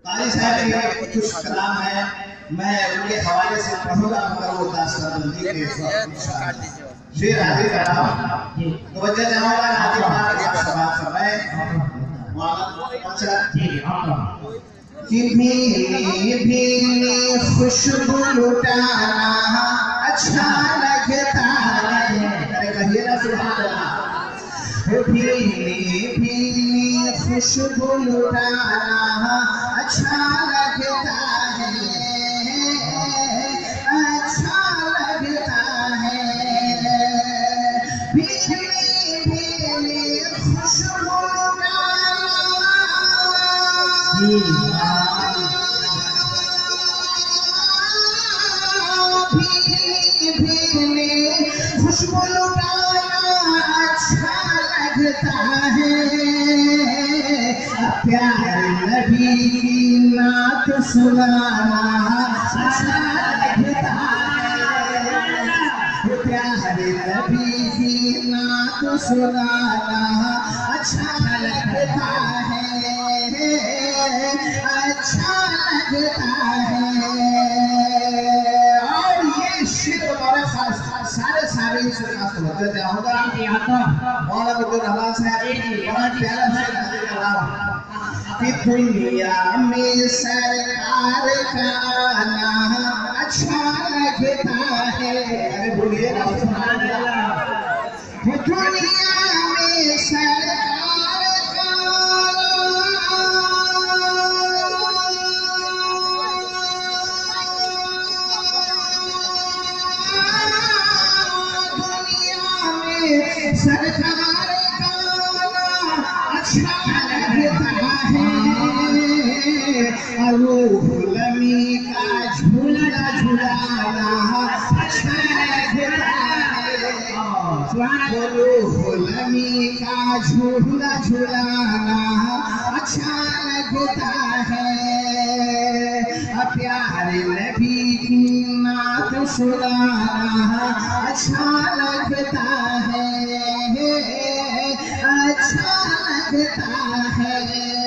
قاری صاحب کے کچھ کلام ہے، میں ان کے حوالے سے پڑھوں گا مگر وہ داستان بندی کے شعر حاضر کر رہا ہوں، توجہ چاہوں گا ناظرین پاک آپ سماعت فرمائیں۔ کہ بھیلی بھیلی خوشبو لٹانا اچھا لگتا ہے، کہیے نا سبحان اللہ۔ بھیلی بھیلی خوشبو لٹانا اچھا لگتا ہے، اچھا لگتا ہے۔ بھیلی بھیلی خوشبو خوشبو لٹانا اچھا لگتا ہے، پیارے نبی کی نعت سنانا اچھا لگتا ہے، پیارے نبی کی نعت سنانا اچھا لگتا ہے، اچھا لگتا ہے۔ اور یہ شعر ہمارے سارے سامعین سے خاص توجہ چاہوں گا۔ مولانا عبد الرحمان صاحب بہت پیارا شعر حاضر کر رہا ہوں کہ دنیا میں سرکار کا آنا اچھا لگتا ہے، ارے بولیے نا سبحان اللہ۔ دنیا میں سرکار کا سرکار کا اچھا لگتا ہے، روح الامین کا جھولا جھولانا اچھا لگتا ہے، روح الامین کا جھولا جھولانا اچھا لگتا ہے، پیارے نبی کی نعت سنانا اچھا لگتا ہے، اچھا لگتا ہے۔